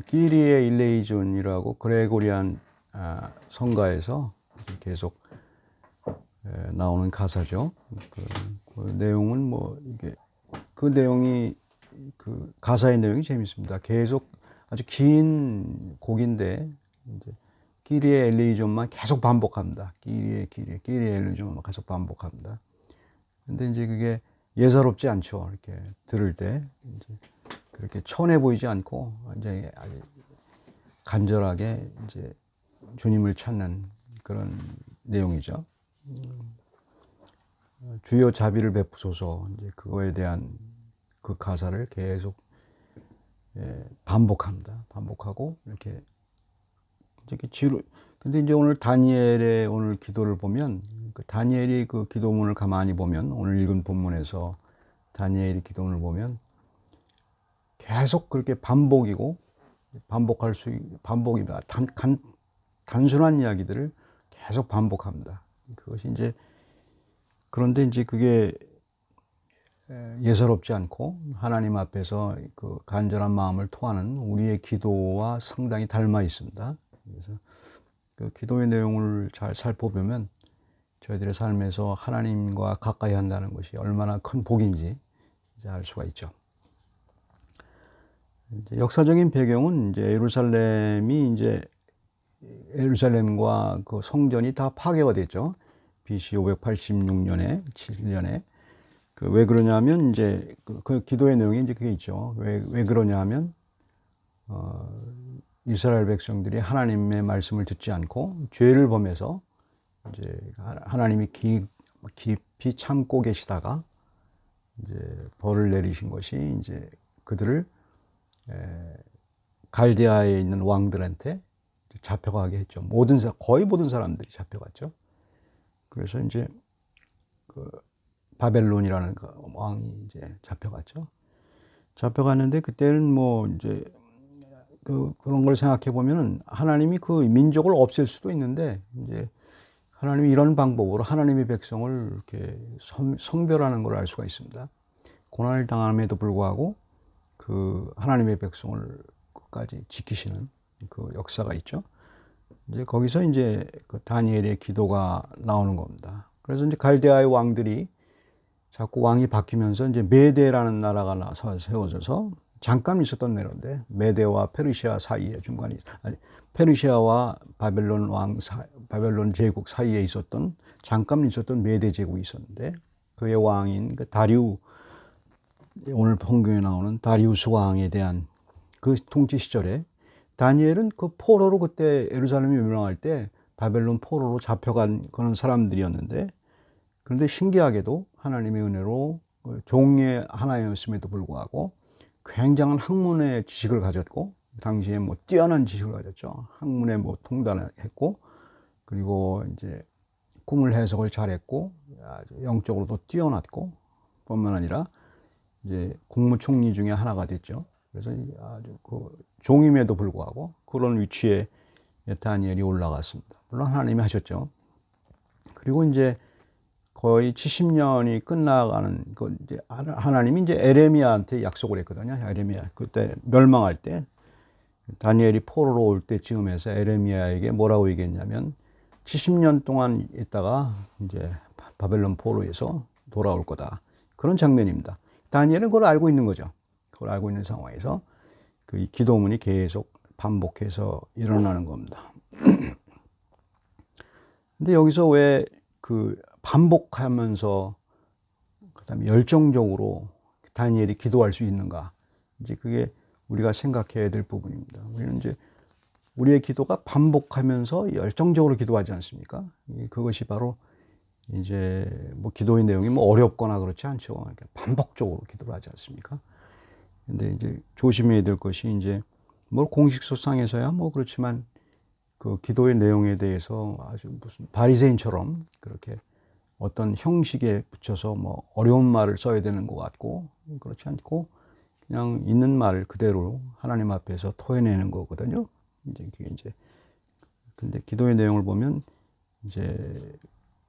끼리에 일레이존이라고 그레고리안 성가에서 계속 나오는 가사죠. 그 내용은 뭐 이게 그 내용이 그 가사의 내용이 재밌습니다. 계속 아주 긴 곡인데 이제 끼리에 엘레이존만 계속 반복합니다. 끼리에 엘레이존만 계속 반복합니다. 근데 이제 그게 예사롭지 않죠. 이렇게 들을 때 이제 그렇게 천해 보이지 않고 이제 아주 간절하게 이제 주님을 찾는 그런 내용이죠. 주여 자비를 베푸소서, 이제 그거에 대한 그 가사를 계속 반복합니다. 반복하고 이렇게 이제 지루. 근데 이제 오늘 다니엘의 오늘 기도를 보면 그 다니엘이 그 기도문을 가만히 보면 오늘 읽은 본문에서 다니엘이 기도문을 보면 계속 그렇게 반복이고 반복입니다. 단순한 이야기들을 계속 반복합니다. 그것이 이제 그런데 이제 그게 예사롭지 않고 하나님 앞에서 그 간절한 마음을 토하는 우리의 기도와 상당히 닮아 있습니다. 그래서 그 기도의 내용을 잘 살펴보면 저희들의 삶에서 하나님과 가까이 한다는 것이 얼마나 큰 복인지 이제 알 수가 있죠. 이제 역사적인 배경은 이제 예루살렘과 그 성전이 다 파괴가 됐죠. BC 586년에 7년에 왜 그러냐면 이제 그 기도의 내용이 이제 그게 있죠. 왜 그러냐면 이스라엘 백성들이 하나님의 말씀을 듣지 않고 죄를 범해서 이제 하나님이 깊이 참고 계시다가 이제 벌을 내리신 것이 이제 그들을 갈대아에 있는 왕들한테 잡혀가게 했죠. 거의 모든 사람들이 잡혀갔죠. 그래서 이제 그 바벨론이라는 그 왕이 이제 잡혀갔죠. 잡혀갔는데 그때는 뭐 이제 그런 걸 생각해 보면은 하나님이 그 민족을 없앨 수도 있는데 이제 하나님이 이런 방법으로 하나님의 백성을 이렇게 성별하는 걸 알 수가 있습니다. 고난을 당함에도 불구하고 그 하나님의 백성을 끝까지 지키시는 그 역사가 있죠. 이제 거기서 이제 그 다니엘의 기도가 나오는 겁니다. 그래서 이제 갈대아의 왕들이 자꾸 왕이 바뀌면서 이제 메대라는 나라가 세워져서 잠깐 있었던 나라인데 메대와 페르시아 사이에 페르시아와 바벨론 제국 사이에 잠깐 있었던 메대 제국이 있었는데 그의 왕인 그 오늘 본경에 나오는 다리우스 왕에 대한 그 통치 시절에 다니엘은 그 포로로 그때 예루살렘이 멸망할 때 바벨론 포로로 잡혀간 그런 사람들이었는데 그런데 신기하게도 하나님의 은혜로 종의 하나였음에도 불구하고 굉장한 학문의 지식을 가졌고 당시에 뭐 뛰어난 지식을 가졌죠. 학문에 뭐 통달했고 그리고 이제 꿈을 해석을 잘했고 아주 영적으로도 뛰어났고 뿐만 아니라 이제 국무총리 중에 하나가 됐죠. 그래서 아주 그 종임에도 불구하고 그런 위치에 다니엘이 올라갔습니다. 물론 하나님이 하셨죠. 그리고 이제 거의 70년이 끝나가는 이제 하나님이 이제 에레미야한테 약속을 했거든요. 에레미야 그때 멸망할 때 다니엘이 포로로 올 때쯤에서 에레미야에게 뭐라고 얘기했냐면 70년 동안 있다가 이제 바벨론 포로에서 돌아올 거다. 그런 장면입니다. 다니엘은 그걸 알고 있는 거죠. 그걸 알고 있는 상황에서 그 기도문이 계속 반복해서 일어나는 겁니다. 근데 여기서 왜 그 반복하면서 그다음에 열정적으로 다니엘이 기도할 수 있는가? 이제 그게 우리가 생각해야 될 부분입니다. 우리는 이제 우리의 기도가 반복하면서 열정적으로 기도하지 않습니까? 그것이 바로 이제 뭐 기도의 내용이 뭐 어렵거나 그렇지 않죠. 반복적으로 기도를 하지 않습니까? 근데 이제 조심해야 될 것이 이제 뭐 공식소상에서야 뭐 그렇지만 그 기도의 내용에 대해서 아주 무슨 바리새인처럼 그렇게 어떤 형식에 붙여서 뭐 어려운 말을 써야 되는 것 같고 그렇지 않고 그냥 있는 말 그대로 하나님 앞에서 토해내는 거거든요. 이제 그게 이제 근데 기도의 내용을 보면 이제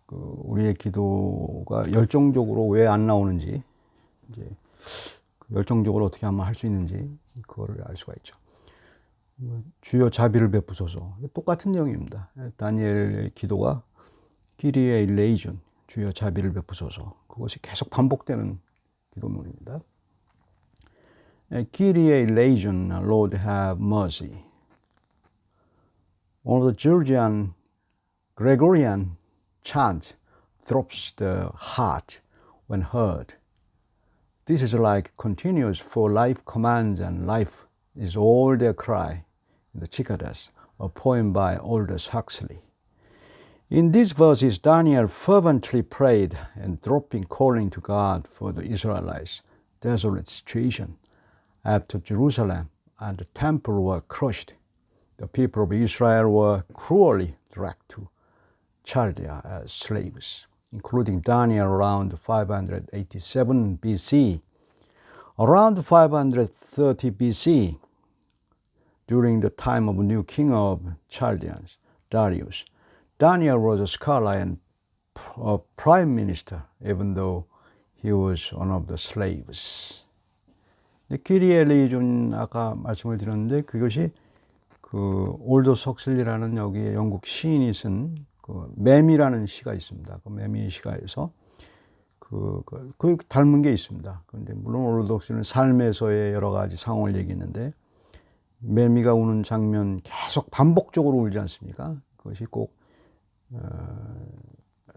그 우리의 기도가 열정적으로 왜 안 나오는지 이제 열정적으로 어떻게 하면 할 수 있는지 그거를 알 수가 있죠. 주여 자비를 베푸소서. 똑같은 내용입니다. 다니엘의 기도가 키리에 일레이준, 주여 자비를 베푸소서. 그것이 계속 반복되는 기도문입니다. 키리에 일레이준, Lord have mercy. One of the Georgian Gregorian chant throbs the heart when heard. This is like continuous for life commands and life is all their cry. The Cicadas, a poem by Aldous Huxley. In these verses, Daniel fervently prayed and dropping calling to God for the Israelites' desolate situation after Jerusalem and the temple were crushed. The people of Israel were cruelly dragged to Chaldea as slaves, including Daniel around 587 BC. Around 530 BC, during the time of new king of Chaldeans, Darius, Daniel was a scholar and a prime minister, even though he was one of the slaves. 키리엘리준 아까 말씀을 드렸는데 그것이 그 올더스 헉슬리라는 여기에 영국 시인이 쓴 그 매미라는 시가 있습니다. 그 매미 시가에서 그 닮은 게 있습니다. 그런데 물론 올더스 헉슬리는 삶에서의 여러 가지 상황을 얘기했는데 매미가 우는 장면 계속 반복적으로 울지 않습니까? 그것이 꼭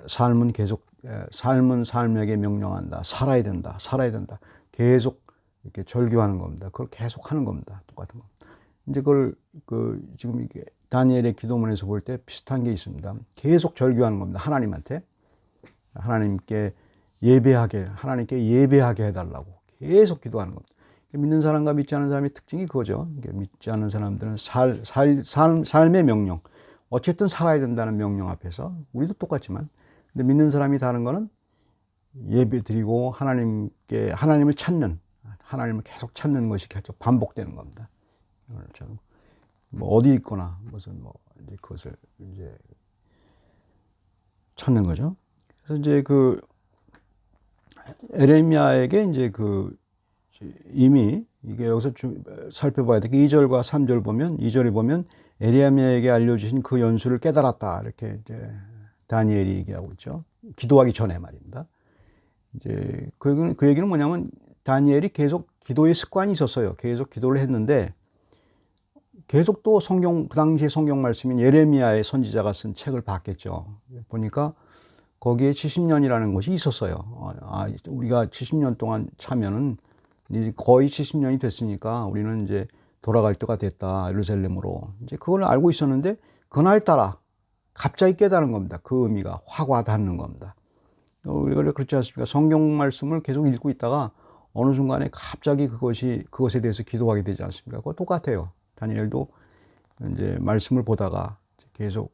삶은 계속 삶은 삶에게 명령한다. 살아야 된다. 살아야 된다. 계속 이렇게 절규하는 겁니다. 그걸 계속 하는 겁니다. 똑같은 거. 이제 그걸 지금 이게 다니엘의 기도문에서 볼 때 비슷한 게 있습니다. 계속 절규하는 겁니다. 하나님한테 하나님께 예배하게 해달라고 계속 기도하는 겁니다. 믿는 사람과 믿지 않는 사람의 특징이 그거죠. 믿지 않는 사람들은 삶의 명령, 어쨌든 살아야 된다는 명령 앞에서 우리도 똑같지만, 근데 믿는 사람이 다른 거는 예배 드리고 하나님을 찾는, 하나님을 계속 찾는 것이 계속 반복되는 겁니다. 뭐 어디 있거나 무슨 이제 그것을 이제 찾는 거죠. 그래서 이제 에레미야에게 이제 이미 이게 여기서 좀 살펴봐야 돼. 2절과 3절 보면 2절에 보면 에레미야에게 알려주신 그 연수를 깨달았다 이렇게 이제 다니엘이 얘기하고 있죠. 기도하기 전에 말입니다. 이제 그 얘기는 뭐냐면 다니엘이 계속 기도의 습관이 있었어요. 계속 기도를 했는데 계속 또 그 당시에 성경 말씀인 예레미야의 선지자가 쓴 책을 봤겠죠. 보니까 거기에 70년이라는 것이 있었어요. 우리가 70년 동안 차면은 거의 70년이 됐으니까 우리는 이제 돌아갈 때가 됐다. 예루살렘으로. 이제 그걸 알고 있었는데 그날따라 갑자기 깨달은 겁니다. 그 의미가 확 와닿는 겁니다. 우리가 그렇지 않습니까? 성경 말씀을 계속 읽고 있다가 어느 순간에 갑자기 그것에 대해서 기도하게 되지 않습니까? 그거 똑같아요. 다니엘도 이제 말씀을 보다가 계속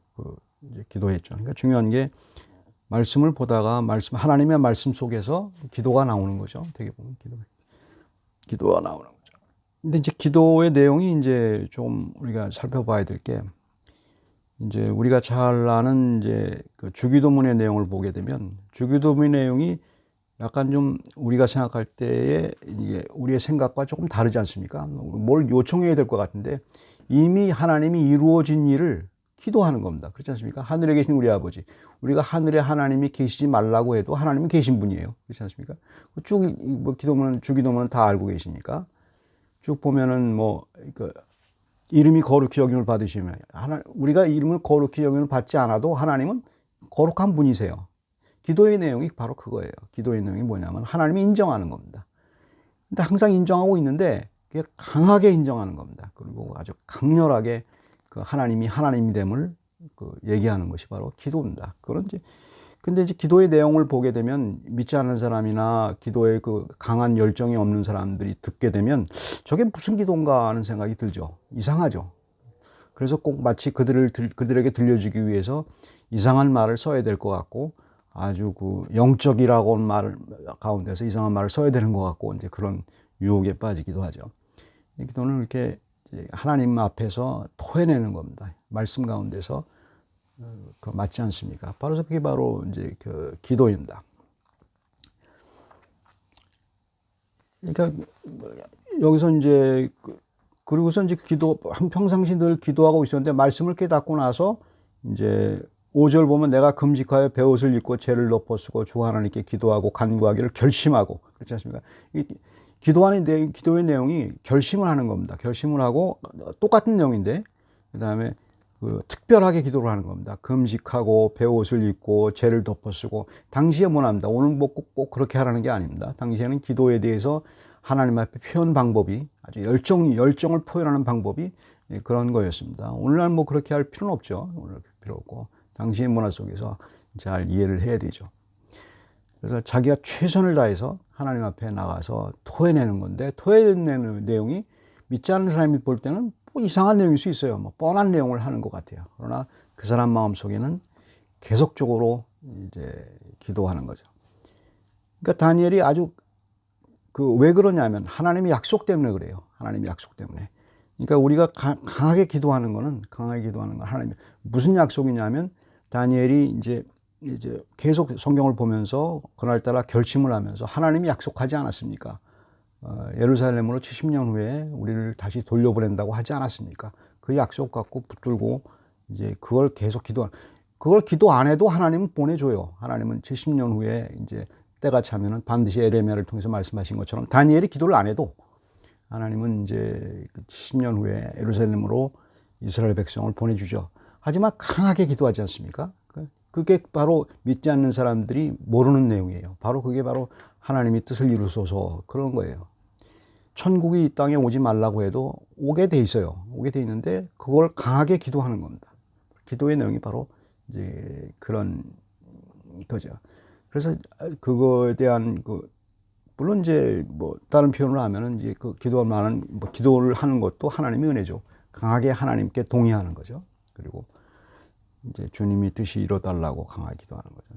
이제 기도했죠. 그러니까 중요한 게 말씀을 보다가 하나님의 말씀 속에서 기도가 나오는 거죠. 되게 보면 기도가 나오는 거죠. 근데 이제 기도의 내용이 이제 좀 우리가 살펴봐야 될 게 이제 우리가 잘 아는 이제 그 주기도문의 내용을 보게 되면 주기도문의 내용이 약간 좀 우리가 생각할 때에 이게 우리의 생각과 조금 다르지 않습니까? 뭘 요청해야 될 것 같은데 이미 하나님이 이루어진 일을 기도하는 겁니다. 그렇지 않습니까? 하늘에 계신 우리 아버지. 우리가 하늘에 하나님이 계시지 말라고 해도 하나님은 계신 분이에요. 그렇지 않습니까? 주기도문은 다 알고 계시니까. 쭉 보면은 이름이 거룩히 여김을 받으시면 우리가 이름을 거룩히 여김을 받지 않아도 하나님은 거룩한 분이세요. 기도의 내용이 바로 그거예요. 기도의 내용이 뭐냐면 하나님이 인정하는 겁니다. 근데 항상 인정하고 있는데 그게 강하게 인정하는 겁니다. 그리고 아주 강렬하게 그 하나님이 하나님됨을 얘기하는 것이 바로 기도입니다. 근데 이제 기도의 내용을 보게 되면 믿지 않는 사람이나 기도에 강한 열정이 없는 사람들이 듣게 되면 저게 무슨 기도인가 하는 생각이 들죠. 이상하죠. 그래서 꼭 마치 그들에게 들려주기 위해서 이상한 말을 써야 될 것 같고 아주 영적이라고 하는 말 가운데서 이상한 말을 써야 되는 것 같고 이제 그런 유혹에 빠지기도 하죠. 이 기도는 이렇게 하나님 앞에서 토해내는 겁니다. 말씀 가운데서 맞지 않습니까? 그게 바로 이제 기도입니다. 그러니까 여기서 이제 그리고서 이제 평상시 늘 기도하고 있었는데 말씀을 깨닫고 나서 이제 5절 보면 내가 금식하여 베옷을 입고 죄를 덮어쓰고 주 하나님께 기도하고 간구하기를 결심하고 그렇지 않습니까? 기도의 내용이 결심을 하는 겁니다. 결심을 하고 똑같은 내용인데 그다음에 특별하게 기도를 하는 겁니다. 금식하고 베옷을 입고 죄를 덮어쓰고 당시에 뭐랍니다. 오늘 뭐 꼭 그렇게 하라는 게 아닙니다. 당시에는 기도에 대해서 하나님 앞에 표현 방법이 아주 열정을 표현하는 방법이 그런 거였습니다. 오늘날 뭐 그렇게 할 필요는 없죠. 오늘 필요 없고 당시의 문화 속에서 잘 이해를 해야 되죠. 그래서 자기가 최선을 다해서 하나님 앞에 나가서 토해내는 건데 토해내는 내용이 믿지 않는 사람이 볼 때는 뭐 이상한 내용일 수 있어요. 뭐 뻔한 내용을 하는 것 같아요. 그러나 그 사람 마음 속에는 계속적으로 이제 기도하는 거죠. 그러니까 다니엘이 아주 왜 그러냐면 하나님의 약속 때문에 그래요. 하나님의 약속 때문에. 그러니까 우리가 강하게 기도하는 건 하나님 무슨 약속이냐면 다니엘이 이제 계속 성경을 보면서 그날따라 결심을 하면서 하나님이 약속하지 않았습니까? 예루살렘으로 70년 후에 우리를 다시 돌려보낸다고 하지 않았습니까? 그 약속 갖고 붙들고 이제 그걸 계속 그걸 기도 안 해도 하나님은 보내줘요. 하나님은 70년 후에 이제 때가 차면은 반드시 에레미야를 통해서 말씀하신 것처럼 다니엘이 기도를 안 해도 하나님은 이제 70년 후에 예루살렘으로 이스라엘 백성을 보내주죠. 하지만 강하게 기도하지 않습니까? 그게 바로 믿지 않는 사람들이 모르는 내용이에요. 바로 그게 바로 하나님의 뜻을 이루소서 그런 거예요. 천국이 이 땅에 오지 말라고 해도 오게 돼 있어요. 오게 돼 있는데 그걸 강하게 기도하는 겁니다. 기도의 내용이 바로 이제 그런 거죠. 그래서 그거에 대한 물론 이제 뭐 다른 표현을 하면은 이제 기도를 하는 것도 하나님의 은혜죠. 강하게 하나님께 동의하는 거죠. 그리고 이제 주님이 뜻이 이뤄달라고 강하게 기도하는 거죠.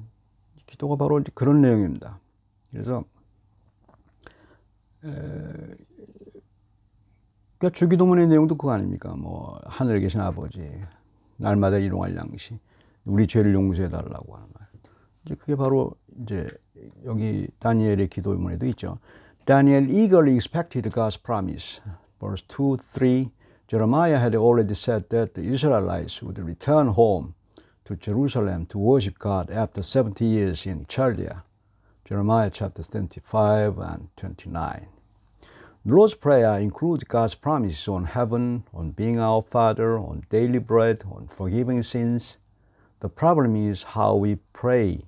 기도가 바로 이제 그런 내용입니다. 그래서 그러니까 주기도문의 내용도 그거 아닙니까? 뭐 하늘에 계신 아버지, 날마다 일용할 양식, 우리 죄를 용서해 달라고 하는 말. 이제 그게 바로 이제 여기 다니엘의 기도문에도 있죠. Daniel eagerly expected God's promise. Verse 2, 3. Jeremiah had already said that the Israelites would return home to Jerusalem to worship God after 70 years in Chaldea. Jeremiah chapter 25 and 29. The Lord's Prayer includes God's promises on heaven, on being our Father, on daily bread, on forgiving sins. The problem is how we pray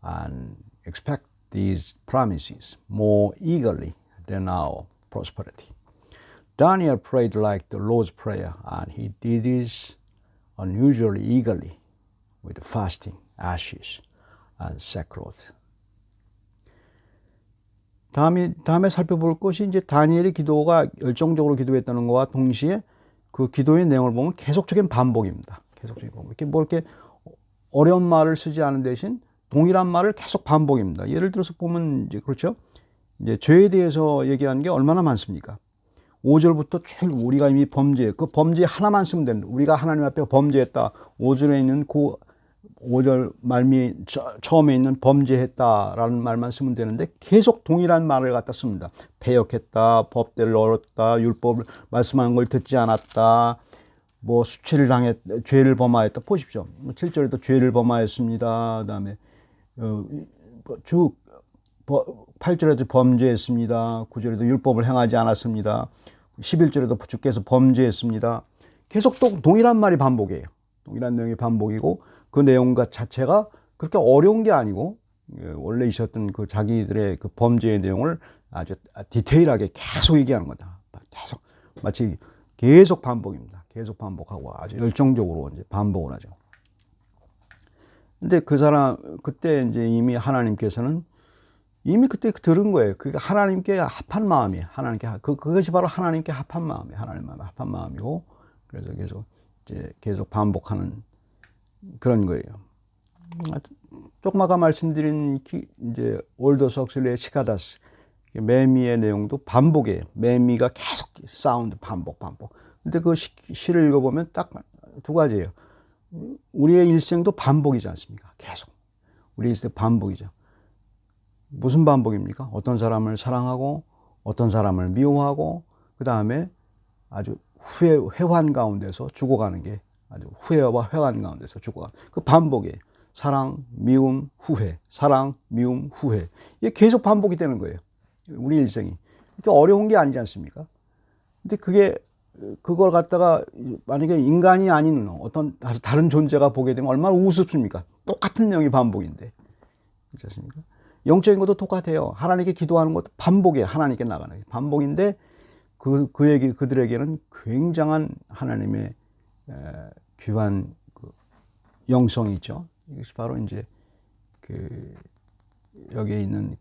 and expect these promises more eagerly than our prosperity. Daniel prayed like the Lord's Prayer, and he did this unusually eagerly with fasting, ashes, and sackcloth. 다음에 살펴볼 것이 이제 다니엘의 기도가 열정적으로 기도했다는 것과 동시에 그 기도의 내용을 보면 계속적인 반복입니다. 계속적인 반복. 이렇게 어려운 말을 쓰지 않은 대신 동일한 말을 계속 반복입니다. 예를 들어서 보면 이제 그렇죠. 이제 죄에 대해서 얘기하는 게 얼마나 많습니까? 5절부터 쭉 우리가 이미 그 범죄 하나만 쓰면 됩니다. 우리가 하나님 앞에 범죄했다. 5절에 있는 5절 처음에 있는 범죄했다라는 말만 쓰면 되는데 계속 동일한 말을 갖다 씁니다. 패역했다, 법대를 어겼다, 율법을 말씀하는 걸 듣지 않았다, 뭐 수치를 죄를 범하였다. 보십시오. 7절에도 죄를 범하였습니다. 그다음에 8절에도 범죄했습니다. 9절에도 율법을 행하지 않았습니다. 11절에도 주께서 범죄했습니다. 계속 또 동일한 말이 반복이에요. 동일한 내용이 반복이고 그 내용 자체가 그렇게 어려운 게 아니고 원래 있었던 그 자기들의 그 범죄의 내용을 아주 디테일하게 계속 얘기하는 거다. 계속 마치 계속 반복입니다. 계속 반복하고 아주 열정적으로 이제 반복을 하죠. 근데 그때 이제 이미 하나님께서는 이미 그때 들은 거예요. 그게 하나님께 합한 마음이에요. 그것이 바로 하나님께 합한 마음이에요. 하나님과 합한 마음이고, 그래서 계속 반복하는 그런 거예요. 조금 아까 말씀드린 이제 올더 석슬리의 시카다스 매미의 내용도 반복이에요. 매미가 계속 사운드 반복. 근데 그 시를 읽어보면 딱 두 가지예요. 우리의 일생도 반복이지 않습니까? 계속 우리 일생 반복이죠. 무슨 반복입니까? 어떤 사람을 사랑하고 어떤 사람을 미워하고 그 다음에 아주 회환 가운데서 죽어가는 게 아주 후회와 회환 가운데서 죽어가는 그 반복이에요. 사랑, 미움, 후회, 사랑, 미움, 후회. 이게 계속 반복이 되는 거예요. 우리 일생이. 어려운 게 아니지 않습니까? 근데 그걸 갖다가 만약에 인간이 아닌 어떤 다른 존재가 보게 되면 얼마나 우습습니까? 똑같은 내용이 반복인데. 그렇지 않습니까? 영적인 것도 똑같아요. 하나님께 기도하는 것도 반복이에요. 하나님께 나가는 게. 반복인데 그들에게는 굉장한 하나님의 귀한 영성이 있죠. 이것이 바로 이제 여기에 있는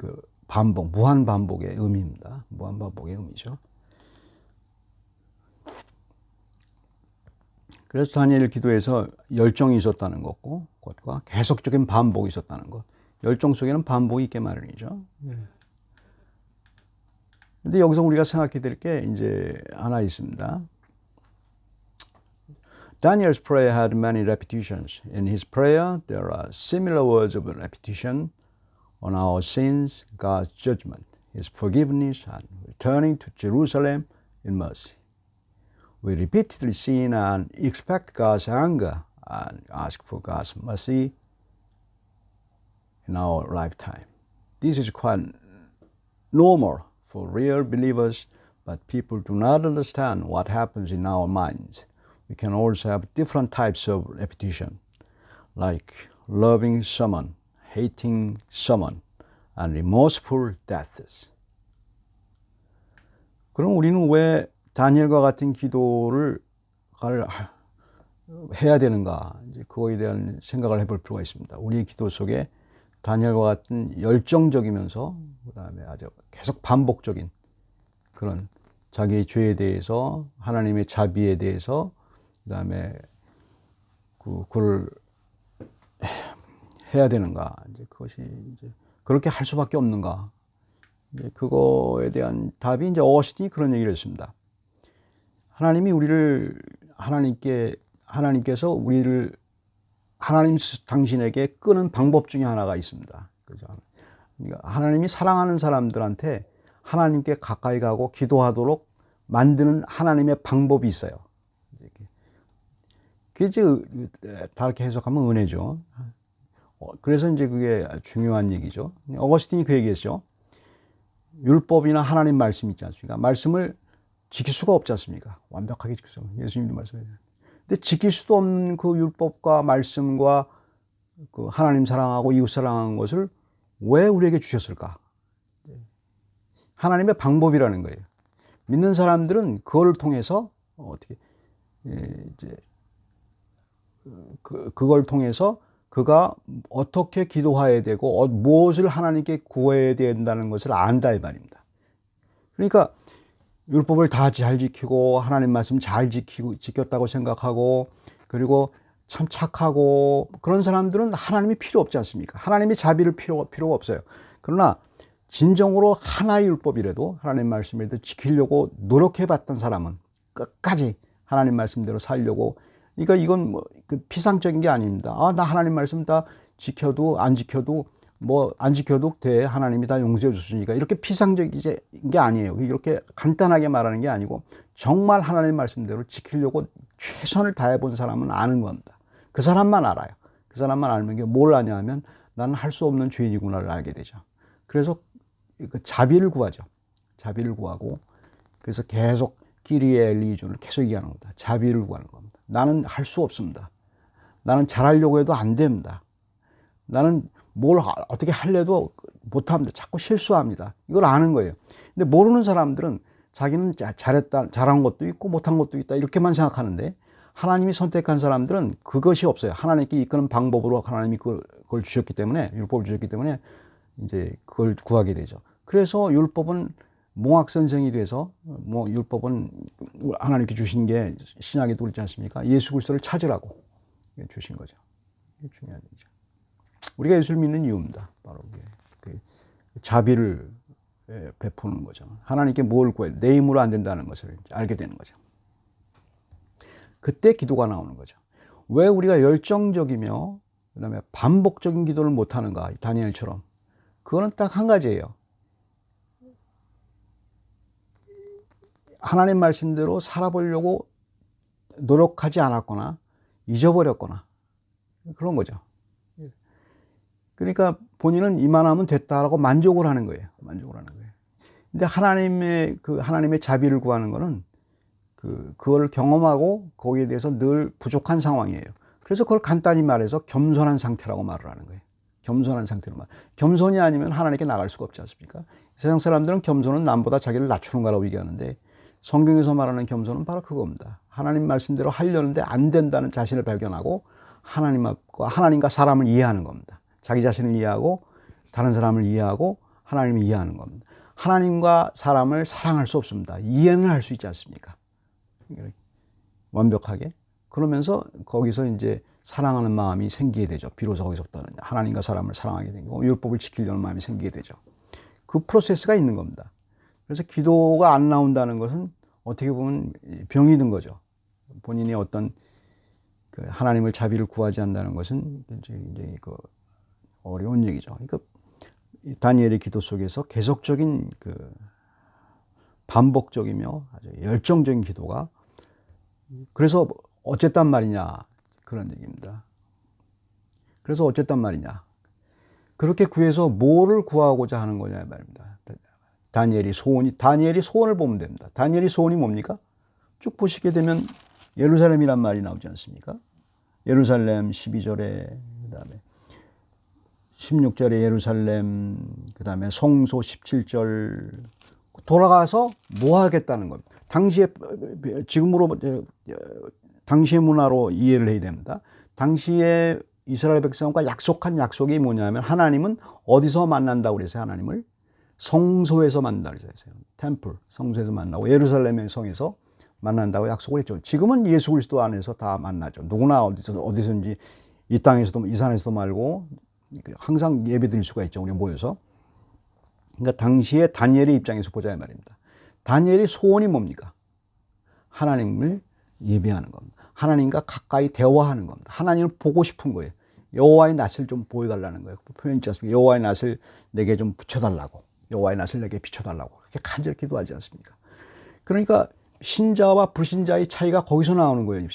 반복, 무한 반복의 의미입니다. 무한 반복의 의미죠. 그래서 다니엘 기도에서 열정이 있었다는 것과 계속적인 반복이 있었다는 것. 열정 속에는 반복이 있게 마련이죠. 근데 여기서 우리가 생각해 될 게 이제 하나 있습니다. Daniel's prayer had many repetitions. In his prayer, there are similar words of repetition on our sins, God's judgment, His forgiveness, and returning to Jerusalem in mercy. We repeatedly sin and expect God's anger and ask for God's mercy in our lifetime. This is quite normal for real believers, but people do not understand what happens in our minds. We can also have different types of repetition, like loving someone, hating someone, and remorseful deaths. 그럼 우리는 왜 다니엘과 같은 기도를 해야 되는가? 이제 그거에 대한 생각을 해볼 필요가 있습니다. 우리의 기도 속에 다니엘과 같은 열정적이면서 그다음에 아주 계속 반복적인 그런 자기의 죄에 대해서 하나님의 자비에 대해서 그다음에 그걸 해야 되는가? 이제 그것이 이제 그렇게 할 수밖에 없는가? 이제 그거에 대한 답이 이제 어거스틴이 그런 얘기를 했습니다. 하나님께서 우리를 하나님 당신에게 끄는 방법 중에 하나가 있습니다. 그죠? 그러니까 하나님이 사랑하는 사람들한테 하나님께 가까이 가고 기도하도록 만드는 하나님의 방법이 있어요. 그게 이제 다르게 해석하면 은혜죠. 그래서 이제 그게 중요한 얘기죠. 어거스틴이 그 얘기했죠. 율법이나 하나님 말씀 있지 않습니까? 말씀을 지킬 수가 없지 않습니까? 완벽하게 지킬 수 없는 예수님도 말씀해요. 근데 지킬 수도 없는 그 율법과 말씀과 그 하나님 사랑하고 이웃 사랑하는 것을 왜 우리에게 주셨을까? 하나님의 방법이라는 거예요. 믿는 사람들은 그걸 통해서 어떻게 이제 그걸 통해서 그가 어떻게 기도해야 되고 무엇을 하나님께 구해야 된다는 것을 안다 이 말입니다. 그러니까 율법을 다 잘 지키고 하나님 말씀 잘 지켰다고 생각하고 그리고 참 착하고 그런 사람들은 하나님이 필요 없지 않습니까? 하나님의 자비를 필요가 없어요. 그러나 진정으로 하나의 율법이라도 하나님 말씀이라도 지키려고 노력해봤던 사람은 끝까지 하나님 말씀대로 살려고 그러니까 이건 뭐 피상적인 게 아닙니다. 나 하나님 말씀 다 지켜도 안 지켜도 안 지켜도 돼. 하나님이 다 용서해 줬으니까. 이렇게 피상적인 게 아니에요. 이렇게 간단하게 말하는 게 아니고 정말 하나님 말씀대로 지키려고 최선을 다해 본 사람은 아는 겁니다. 그 사람만 알아요. 그 사람만 알면 뭘 아냐 하면 나는 할 수 없는 죄인이구나를 알게 되죠. 그래서 그 자비를 구하죠. 자비를 구하고 그래서 계속 끼리의 리존을 계속 얘기하는 겁니다. 자비를 구하는 겁니다. 나는 할 수 없습니다. 나는 잘하려고 해도 안 됩니다. 나는 뭘 어떻게 하려도 못합니다. 자꾸 실수합니다. 이걸 아는 거예요. 근데 모르는 사람들은 자기는 잘한 것도 있고 못한 것도 있다 이렇게만 생각하는데 하나님이 선택한 사람들은 그것이 없어요. 하나님께 이끄는 방법으로 하나님이 그걸 주셨기 때문에 율법을 주셨기 때문에 이제 그걸 구하게 되죠. 그래서 율법은 몽학선생이 돼서 율법은 하나님께 주신 게 신약에도 그렇지 않습니까? 예수 그리스도를 찾으라고 주신 거죠. 이게 중요한 얘기죠. 우리가 예수를 믿는 이유입니다. 바로 그 자비를 베푸는 거죠. 하나님께 뭘 구해 내 힘으로 안 된다는 것을 알게 되는 거죠. 그때 기도가 나오는 거죠. 왜 우리가 열정적이며 그다음에 반복적인 기도를 못하는가? 다니엘처럼. 그거는 딱 한 가지예요. 하나님 말씀대로 살아보려고 노력하지 않았거나 잊어버렸거나 그런 거죠. 그러니까 본인은 이만하면 됐다라고 만족을 하는 거예요. 만족을 하는 거예요. 근데 하나님의 자비를 구하는 거는 그걸 경험하고 거기에 대해서 늘 부족한 상황이에요. 그래서 그걸 간단히 말해서 겸손한 상태라고 말을 하는 거예요. 겸손한 상태로 겸손이 아니면 하나님께 나갈 수가 없지 않습니까? 세상 사람들은 겸손은 남보다 자기를 낮추는 거라고 얘기하는데 성경에서 말하는 겸손은 바로 그겁니다. 하나님 말씀대로 하려는데 안 된다는 자신을 발견하고 하나님과 사람을 이해하는 겁니다. 자기 자신을 이해하고 다른 사람을 이해하고 하나님을 이해하는 겁니다. 하나님과 사람을 사랑할 수 없습니다. 이해는 할 수 있지 않습니까? 완벽하게. 그러면서 거기서 이제 사랑하는 마음이 생기게 되죠. 비로소 거기서부터 하나님과 사람을 사랑하게 되고 율법을 지키려는 마음이 생기게 되죠. 그 프로세스가 있는 겁니다. 그래서 기도가 안 나온다는 것은 어떻게 보면 병이 든 거죠. 본인이 어떤 하나님을 자비를 구하지 않는다는 것은 이제 어려운 얘기죠. 그러니까 다니엘의 기도 속에서 계속적인 반복적이며 아주 열정적인 기도가 그래서 어쨌단 말이냐 그런 얘기입니다. 그래서 어쨌단 말이냐 그렇게 구해서 뭐를 구하고자 하는 거냐 말입니다. 다니엘이 소원을 보면 됩니다. 다니엘이 소원이 뭡니까? 쭉 보시게 되면 예루살렘이란 말이 나오지 않습니까? 예루살렘 12절에 그다음에 16절에 예루살렘 그다음에 성소 17절 돌아가서 뭐 하겠다는 겁니다. 당시의 문화로 이해를 해야 됩니다. 당시에 이스라엘 백성과 약속한 약속이 뭐냐면 하나님은 어디서 만난다고 그랬어요? 하나님을 성소에서 만난다고 그랬어요. 템플, 성소에서 만나고 예루살렘의 성에서 만난다고 약속을 했죠. 지금은 예수 그리스도 안에서 다 만나죠. 누구나 어디서든지 이 땅에서도 이 산에서도 말고 항상 예배 드릴 수가 있죠. 우리 모여서. 그러니까 당시에 다니엘의 입장에서 보자 이 말입니다. 다니엘의 소원이 뭡니까? 하나님을 예배하는 겁니다. 하나님과 가까이 대화하는 겁니다. 하나님을 보고 싶은 거예요. 여호와의 낯을 좀 보여달라는 거예요. 표현 있지 않습니까? 여호와의 낯을 내게 좀 붙여달라고. 여호와의 낯을 내게 비춰달라고. 그렇게 간절히 기도하지 않습니까? 그러니까 신자와 불신자의 차이가 거기서 나오는 거예요.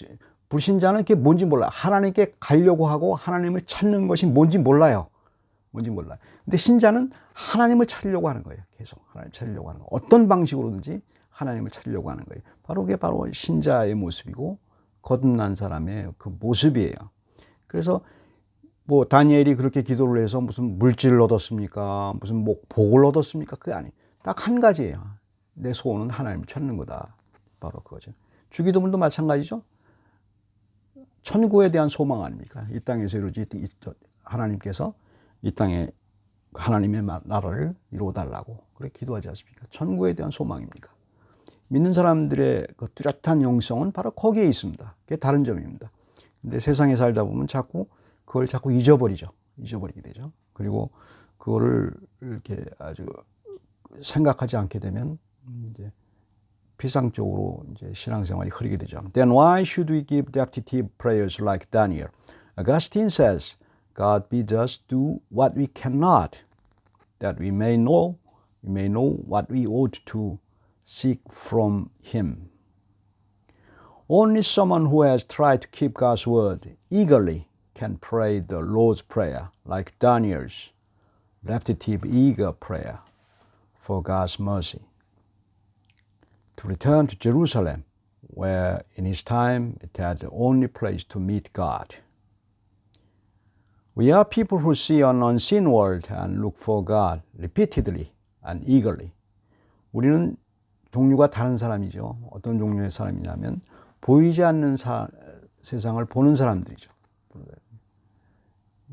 불신자는 그게 뭔지 몰라요. 하나님께 가려고 하고 하나님을 찾는 것이 뭔지 몰라요. 근데 신자는 하나님을 찾으려고 하는 거예요. 계속 하나님을 찾으려고 하는 거예요. 어떤 방식으로든지 하나님을 찾으려고 하는 거예요. 그게 바로 신자의 모습이고 거듭난 사람의 그 모습이에요. 그래서 뭐 다니엘이 그렇게 기도를 해서 무슨 물질을 얻었습니까? 무슨 복을 얻었습니까? 그게 아니에요. 딱 한 가지예요. 내 소원은 하나님을 찾는 거다. 바로 그거죠. 주기도문도 마찬가지죠. 천국에 대한 소망 아닙니까? 이 땅에서 이루어지 하나님께서 이 땅에 하나님의 나라를 이루어달라고 그렇게 기도하지 않습니까? 천국에 대한 소망입니까? 믿는 사람들의 그 뚜렷한 영성은 바로 거기에 있습니다. 그게 다른 점입니다. 근데 세상에 살다 보면 그걸 자꾸 잊어버리게 되죠. 그리고 그거를 이렇게 아주 생각하지 않게 되면 이제 피상적으로 이제 신앙생활이 흐리게 되죠. Then why should we give repetitive prayers like Daniel? Augustine says, God bids us do what we cannot, that we may know what we ought to seek from Him. Only someone who has tried to keep God's word eagerly can pray the Lord's Prayer, like Daniel's repetitive, eager prayer for God's mercy. To return to Jerusalem, where in his time it had the only place to meet God. We are people who see an unseen world and look for God repeatedly and eagerly. 우리는 종류가 다른 사람이죠. 어떤 종류의 사람이냐면 보이지 않는 세상을 보는 사람들이죠.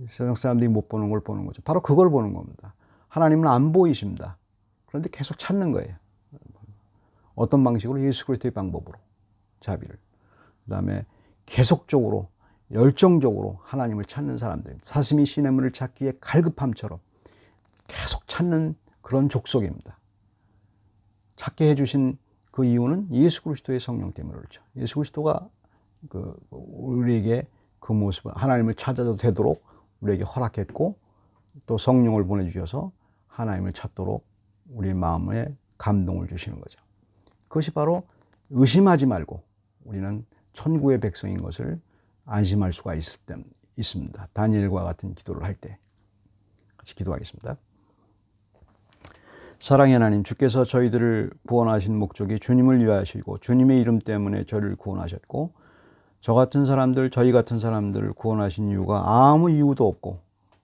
세상 사람들이 못 보는 걸 보는 거죠. 바로 그걸 보는 겁니다. 하나님은 안 보이십니다. 그런데 계속 찾는 거예요. 어떤 방식으로? 예수 그리스도의 방법으로 자비를. 그다음에 계속적으로 열정적으로 하나님을 찾는 사람들. 사슴이 시냇물을 찾기에 갈급함처럼 계속 찾는 그런 족속입니다. 찾게 해주신 그 이유는 예수 그리스도의 성령 때문에 그렇죠. 예수 그리스도가 우리에게 그 모습을 하나님을 찾아도 되도록 우리에게 허락했고 또 성령을 보내주셔서 하나님을 찾도록 우리의 마음에 감동을 주시는 거죠. 그것이 바로 의심하지 말고 우리는 천국의 백성인 것을 안심할 수가 있습니다. 다니엘과 같은 기도를 할 때. 같이 기도하겠습니다. 사랑의 하나님, 주께서 저희들을 구원하신 목적이 주님을 위하시고 주님의 이름 때문에 저를 구원하셨고 저 같은 사람들, 저희 같은 사람들을 구원하신 이유가 아무 이유도 없고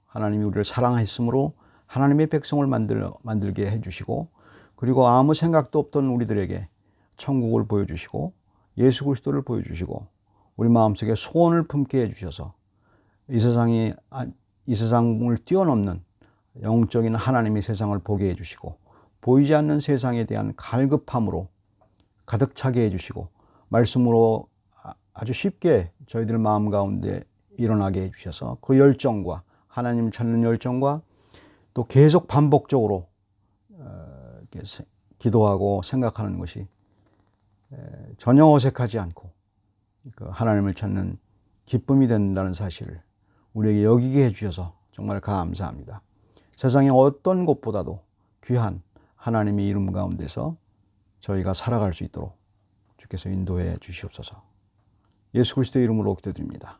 하나님이 우리를 사랑하셨으므로 하나님의 백성을 만들게 해주시고 그리고 아무 생각도 없던 우리들에게 천국을 보여주시고 예수 그리스도를 보여주시고 우리 마음속에 소원을 품게 해주셔서 이 세상을 뛰어넘는 영적인 하나님의 세상을 보게 해주시고 보이지 않는 세상에 대한 갈급함으로 가득 차게 해주시고 말씀으로 아주 쉽게 저희들 마음 가운데 일어나게 해주셔서 그 열정과 하나님 찾는 열정과 또 계속 반복적으로 기도하고 생각하는 것이 전혀 어색하지 않고 하나님을 찾는 기쁨이 된다는 사실을 우리에게 여기게 해주셔서 정말 감사합니다. 세상의 어떤 곳보다도 귀한 하나님의 이름 가운데서 저희가 살아갈 수 있도록 주께서 인도해 주시옵소서. 예수 그리스도의 이름으로 기도드립니다.